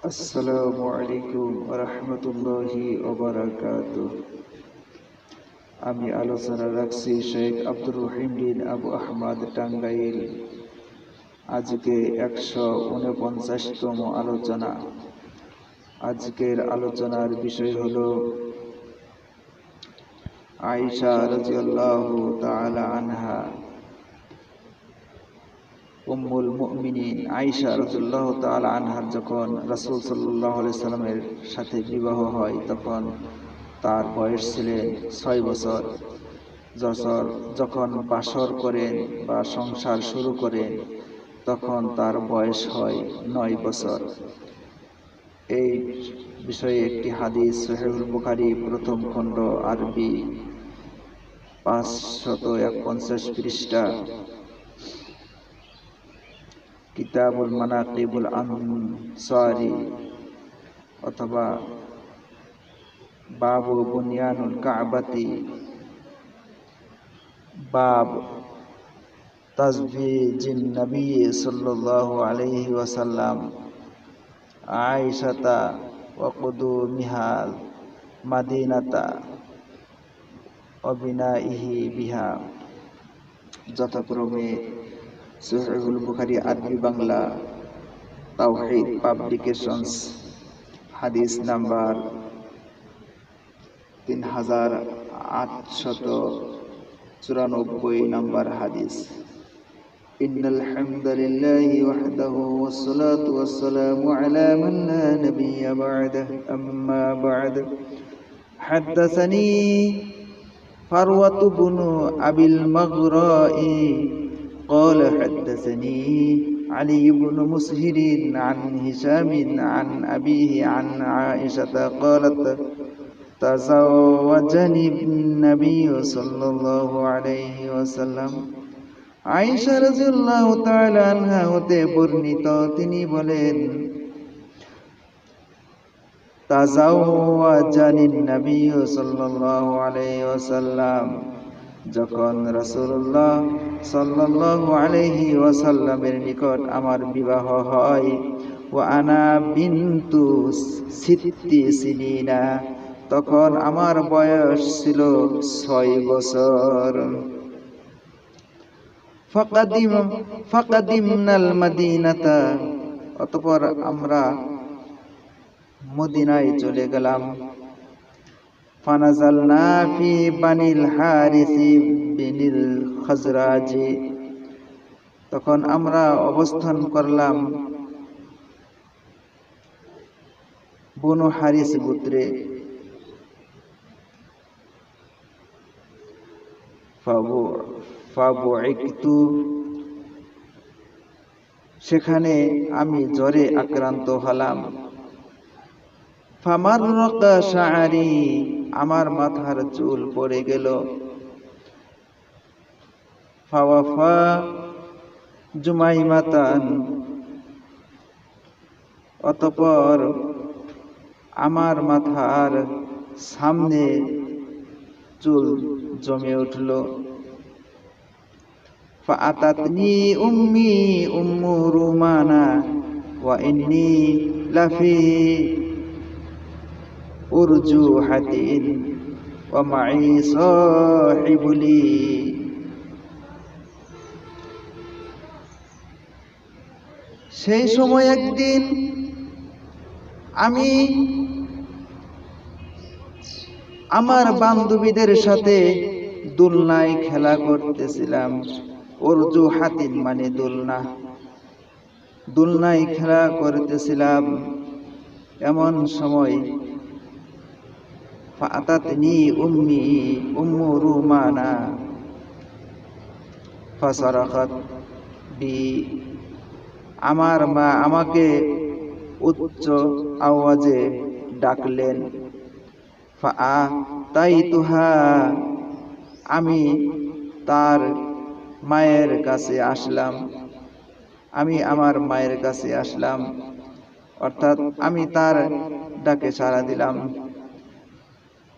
আসসালামু আলাইকুম ওয়া রাহমাতুল্লাহি ওয়া বারাকাতুহু। আমি আলোচনা রাখছি শেখ আব্দুর রহিম বিন আবু আহমদ টাঙ্গাইল। আজকে 149তম আলোচনা। আজকের আলোচনার বিষয় হলো আয়েশা রাদিয়াল্লাহু তাআলা আনহা, উম্মুল মুমিনিন আয়েশা রাদিয়াল্লাহু তাআলা আনহার যখন রাসূল সাল্লাল্লাহু আলাইহি সাল্লামের সাথে বিবাহ হয় তখন তার বয়স ছিলেন 6 বছর। যখন বাসর করেন বা সংসার শুরু করেন তখন তার বয়স হয় 9 বছর। এই বিষয়ে একটি হাদিস সহিহুল বুখারী প্রথম খণ্ড আরবি 551 পৃষ্ঠা, কিতাবুল মানাকিবুল আনসারি অথবা বাবু বুনিয়ানুল কাবাতি, বাব তাজবিজিন নবী সাল্লাল্লাহু আলাইহি ওয়াসাল্লাম আয়েশাতা ওয়া কুদুমিহাল মাদিনাতা ওয়া বিনাইহি বিহা। যথাক্রমে সহিহুল বুখারী আরবি বাংলা, তাওহীদ পাবলিকেশনস, হাদিস নাম্বার 3894 নম্বর হাদিস। ইন্নাল হামদালিল্লাহি ওয়াহদাহু ওয়াসসালাতু ওয়াসসালামু আলা মান লা নাবিয়্যা বা'দাহু, আম্মা বা'দ। হাদাসানি ফারওয়াতু বিনু আবিল মাগরাই قال حدثني علي بن مسهر عن هشام عن أبيه عن عائشة قالت تزوجني النبي صلى الله عليه وسلم। আয়েশা রাদিয়াল্লাহু তাআলা আনহা হতে বর্ণিত, তিনি বলেন, তাজাওয়াজানিন নবী সাল্লাল্লাহু আলাইহি ওয়াসাল্লাম, যখন রাসূলুল্লাহ সাল্লাল্লাহু আলাইহি ওয়াসাল্লামের নিকট আমার বিবাহ হয়, ওয়া আনা বিনতু সিত্তি সিনিনা, তখন আমার বয়স ছিল 6 বছর। ফাকাদিমনাল মাদিনাতা, অতঃপর আমরা মদিনায় চলে গেলাম। ফানাজালনা ফি বানিল হারিসি বিনিল খাজরাজি, তখন আমরা অবস্থান করলাম বনু হারিস গোত্রে। ফাবুইকতু, সেখানে আমি জ্বরে আক্রান্ত হলাম। ফামাররাকা শাআরি, আমার মাথার চুল পড়ে গেল। ফাওয়াফা জুমাইমাতান, অতঃপর আমার মাথার সামনে চুল জমে উঠল। ফাআতাতনি উম্মি উম্মু রুমানা ওয়া ইন্নী লাফি উরজুহাতিন ওয়া মাই সাহিবুলি। সেই সময় একদিন আমি আমার বান্ধবীদের সাথে দোলনায় খেলা করতেছিলাম। উরজুহাতিন মানে দোলনা, দোলনায় খেলা করতেছিলাম। এমন সময় ফাআতাতনি উম্মি উম্মু রুমানা ফাসারাখাত বি, আমার মা আমাকে উচ্চ আওয়াজে ডাকলেন। ফাআতাইতুহা, আমি তার মায়ের কাছে আসলাম। আমি আমার মায়ের কাছে আসলাম, অর্থাৎ আমি তার ডাকে সাড়া দিলাম।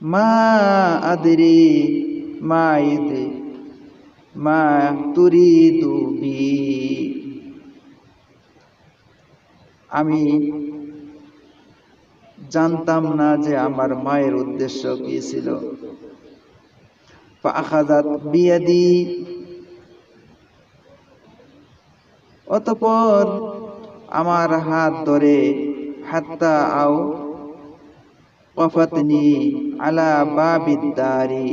মা আদরি মা তুরিদু বি, আমি জানতাম না যে আমার মায়ের উদ্দেশ্য কি ছিল। ফাআখাযাত বিয়াদি, অতঃপর আমার হাত ধরে, হাত্তা আও ওয়াফাতনি আলা বাবিদ দারি,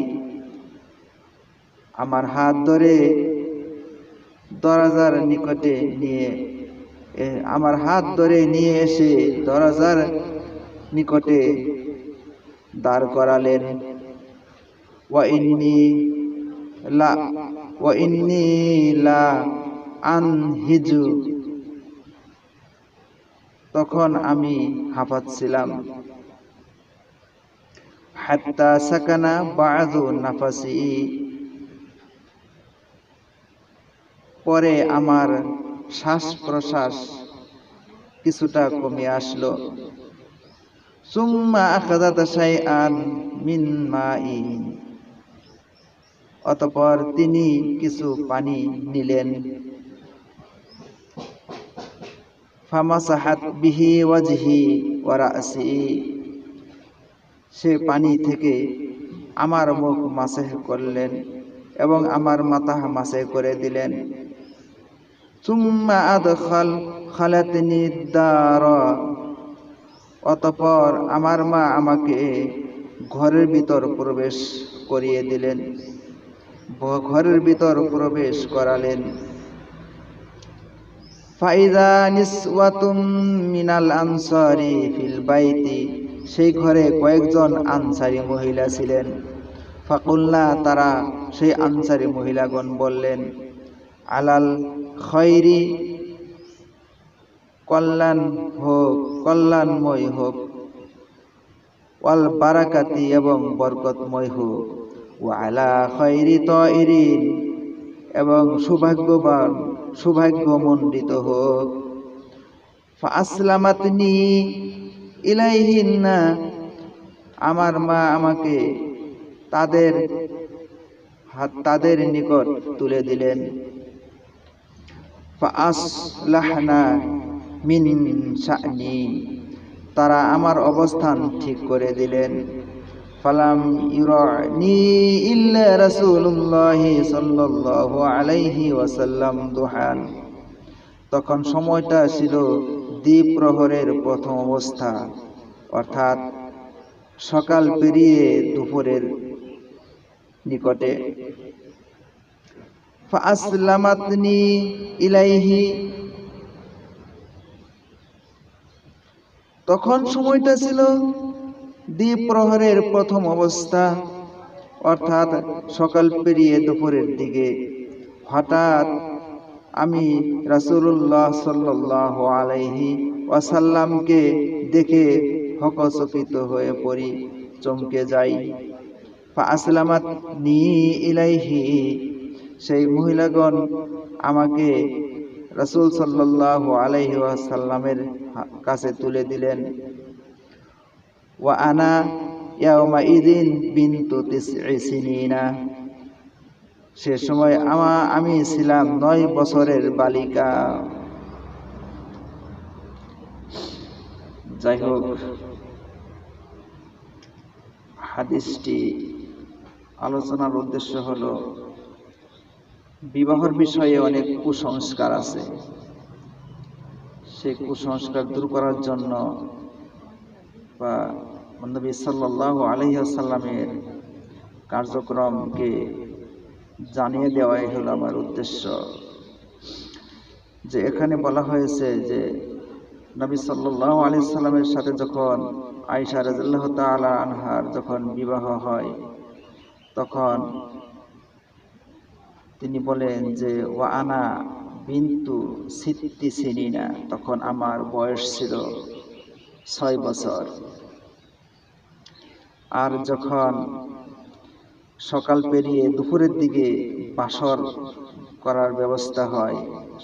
আমার হাত ধরে দরজার নিকটে নিয়ে এসে দরজার নিকটে দাঁড় করালেন। ওয়া ইন্নী লা আনহিজু, তখন আমি হাঁপাচ্ছিলাম। হাত্তা সাকানা বা'যু নাফাসি, পরে আমার শ্বাস প্রশ্বাস কিছুটা কমে আসলো। সুম্মা আখাযাত শাইআন মিন মাই, অতঃপর তিনি কিছু পানি নিলেন। ফামাসাহাত বিহি ওয়াজহি ওয়া রা'সি, সে পানি থেকে আমার মুখ মাসাহ করলেন এবং আমার মাথা মাসাহ করে দিলেন। সুম্মা আদখালাতনি দার, অতঃপর আমার মা আমাকে ঘরের ভিতর প্রবেশ করিয়ে দিলেন, ঘরের ভিতর প্রবেশ করালেন। ফাইযা নিসওয়াতুম মিনাল আনসারি ফিল বাইতি, সেই ঘরে কয়েকজন আনসারী মহিলা ছিলেন। ফাকুলনা, তারা সেই আনসারী মহিলাগণ বললেন, আলাল খৈরি, কল্যাণময় হোক, ওয়াল বারাকাতি, এবং বরকতময় হোক, ওয়া আলা খৈরি তাইরিন, এবং সৌভাগ্যবান সৌভাগ্যমণ্ডিত হোক। ফাআসলামাতনি ইলাইহিন্না, আমার মা আমাকে তাদের নিকট তুলে দিলেন। ফাআসলাহনা মিন শা'নি, তারা আমার অবস্থান ঠিক করে দিলেন। ফালাম ইউরানি ইল্লা রাসূলুল্লাহ সাল্লাল্লাহু আলাইহি ওয়াসাল্লাম দুহান, তখন সময়টা ছিল দ্বিপ্রহরের প্রথম অবস্থা, অর্থাৎ সকাল পেরিয়ে দুপুরের নিকটে। ফাআসলামাতনি ইলাইহি, তখন সময়টা ছিল দ্বিপ্রহরের প্রথম অবস্থা, অর্থাৎ সকাল পেরিয়ে দুপুরের দিকে। হঠাৎ আমি রাসূলুল্লাহ সাল্লাল্লাহু আলাইহি ওয়াসাল্লামকে দেখে হকচকিত হয়ে পড়ি, চমকে যাই। ফাআসলামাতনি ইলাইহি, সেই মহিলাগণ আমাকে রাসূল সাল্লাল্লাহু আলাইহি ওয়াসাল্লামের কাছে তুলে দিলেন। ওয়া আনা ইয়াউমাইযিন বিনতু 9 সিনিনা, সে সময় আমি ছিলাম 9 বছরের বালিকা। যাই হোক, হাদিসটি আলোচনার উদ্দেশ্য হলো বিবাহের বিষয়ে অনেক কুসংস্কার আছে, সেই কুসংস্কার দূর করার জন্য বা নবী সাল্লাল্লাহু আলাইহি ওয়াসাল্লামের কার্যক্রমকে জানিয়ে দেওয়াই হলো আমার উদ্দেশ্য। যে এখানে বলা হয়েছে যে নবী সাল্লাল্লাহু আলাইহি ওয়াসাল্লামের সাথে যখন আয়েশা রাদিয়াল্লাহু তাআলা আনহার যখন বিবাহ হয়, তখন তিনি বলেন যে ওয়া আনা বিনতু 6 সিনিনা, তখন আমার বয়স ছিল 6 বছর। আর যখন সকাল পেরিয়ে দুপুরের দিকে বাসর করার ব্যবস্থা হয়,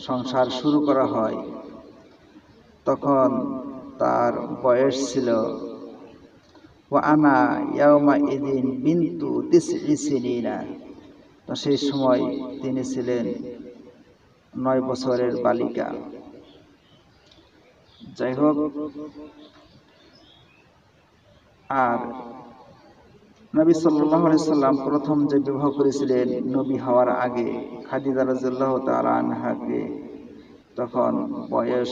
সংসার শুরু করা হয়, তখন তার বয়স ছিল ওয়া আনা ইয়াউমাইযিন বিনতু 9 সিনিনা, তো সেই সময় তিনি ছিলেন 9 বছরের বালিকা। যাই হোক, আর নবী সাল্লাল্লাহু আলাইহি সাল্লাম প্রথম যে বিবাহ করেছিলেন নবী হওয়ার আগে খাদিজা রাদিয়াল্লাহু তাআলা আনহাকে, তখন বয়স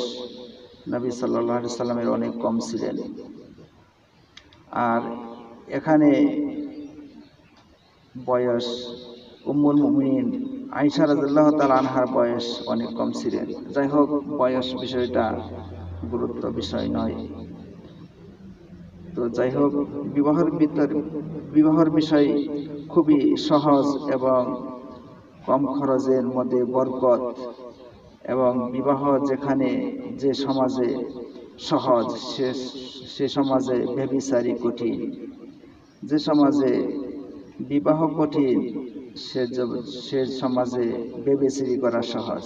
নবী সাল্লাল্লাহু আলাইহি সাল্লামের অনেক কম ছিলেন। আর এখানে বয়স উম্মুল মুমিনিন আয়েশা রাদিয়াল্লাহু তাআলা আনহার বয়স অনেক কম ছিলেন। যাই হোক, বয়স বিষয়টা গুরুত্ব বিষয় নয়। তো যাই হোক, বিবাহের বিষয় খুবই সহজ এবং কম খরচের মধ্যে বরকত, এবং বিবাহ যেখানে যে সমাজে সহজ সে সমাজে ব্যভিচারী কঠিন, যে সমাজে বিবাহ কঠিন সে সমাজে ব্যভিচারী করা সহজ।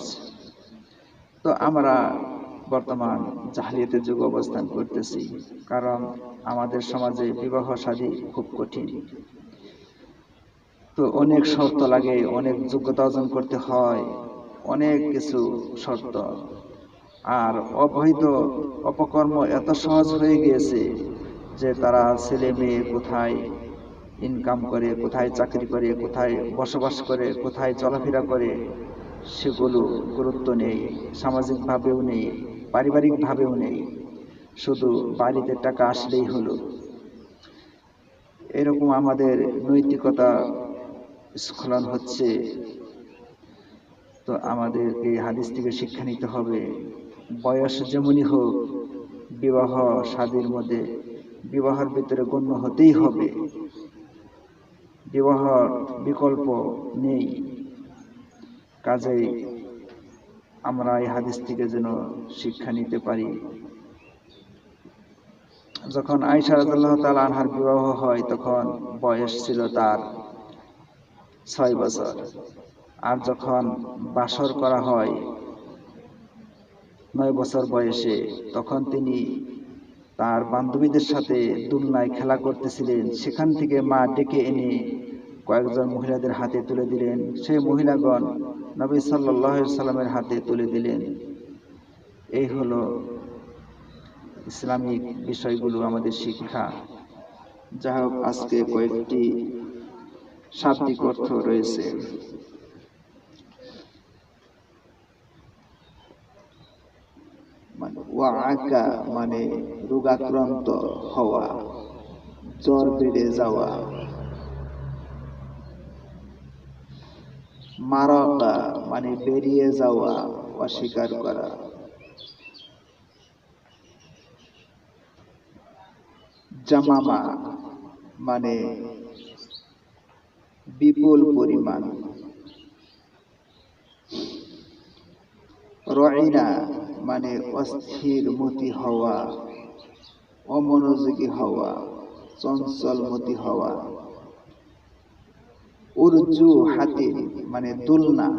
তো আমরা বর্তমান জাহেলিয়াতের যুগে অবস্থান করতেছি, কারণ আমাদের সমাজে বিবাহ শাদী খুব কঠিন। তো অনেক শর্ত লাগে, অনেক যোগ্যতা অর্জন করতে হয়, অনেক কিছু শর্ত। আর অবৈধ অপকর্ম এত সহজ হয়ে গিয়েছে যে তারা ছেলে মেয়ে কোথায় ইনকাম করে, কোথায় চাকরি করে, কোথায় বসবাস করে, কোথায় চলাফেরা করে, সেগুলো গুরুত্ব নেই, সামাজিকভাবেও নেই, পারিবারিকভাবেও নেই। শুধু বাড়িতে টাকা আসলেই হলো, এরকম আমাদের নৈতিকতা স্খলন হচ্ছে। তো আমাদেরকে হাদিস থেকে শিক্ষা নিতে হবে, বয়স যেমনই হোক, বিবাহ শাদীর মধ্যে বিবাহের ভিতরে গণ্য হতেই হবে, বিবাহের বিকল্প নেই। কাজেই আমরা এই হাদিস থেকে যেন শিক্ষা নিতে পারি। যখন আয়েশা রাদিয়াল্লাহু তাআলা আনহার বিবাহ হয় তখন বয়স ছিল তার 6 বছর। আর যখন বাসর করা হয় 9 বছর বয়সে, তখন তিনি তার বান্ধবীদের সাথে দুলনায় খেলা করতেছিলেন। সেখান থেকে মা ডেকে এনে কয়েকজন মহিলাদের হাতে তুলে দিলেন। সেই মহিলাগণ নবী সাল্লাল্লাহু আলাইহি সাল্লামের হাতে তুলে দিলেন। এই হলো ইসলামিক বিষয়গুলো আমাদের শিক্ষা। যাই হোক, আজকে কয়েকটি শাব্দিক অর্থ রয়েছে। ওয়াআকা মানে রোগাক্রান্ত হওয়া, জ্বর বেড়ে যাওয়া। মারাকা মানে বেরিয়ে যাওয়া, অস্বীকার করা। জামামা মানে বিপুল পরিমাণ। রয়না মানে অস্থির মতি হওয়া, অমনোযোগী হওয়া, চঞ্চলমতি হওয়া। উরজু হাতির মানে দুলনা।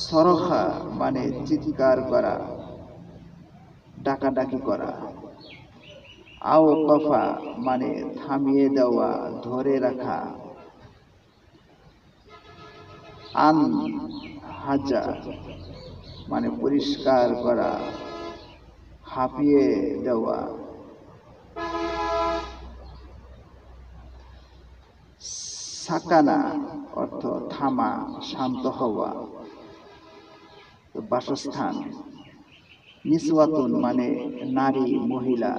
সরখা মানে চিৎকার করা, ডাকাডাকি করা। আওকাফা মানে থামিয়ে দেওয়া, ধরে রাখা। আন হাজা মানে পরিষ্কার করা, হাঁপিয়ে দেওয়া। সাকানা অর্থ থামা, শান্ত হওয়া, বাসস্থান। নিসওয়াতুন মানে নারী, মহিলা।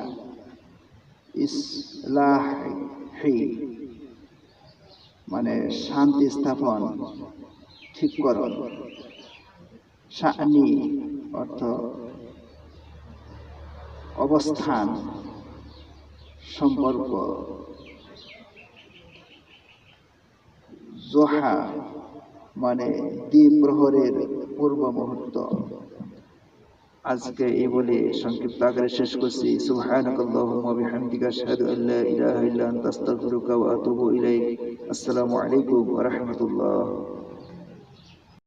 ইসলাহি মানে শান্তি স্থাপন, ঠিককরণ। শানি অর্থ অবস্থান, সম্পর্ক। জোহা মানে দ্বিপ্রহরের পূর্ব মুহূর্ত। আজকে এই বলে সংক্ষিপ্ত আকারে শেষ করছি। সুবহানাকাল্লাহুম্মা ওয়া বিহামদিকা আশহাদু আল্লা ইলাহা ইল্লা আনতা আস্তাগফিরুকা ওয়া আতুবু ইলাইক। আসসালামু আলাইকুম ওয়া রাহমাতুল্লাহ।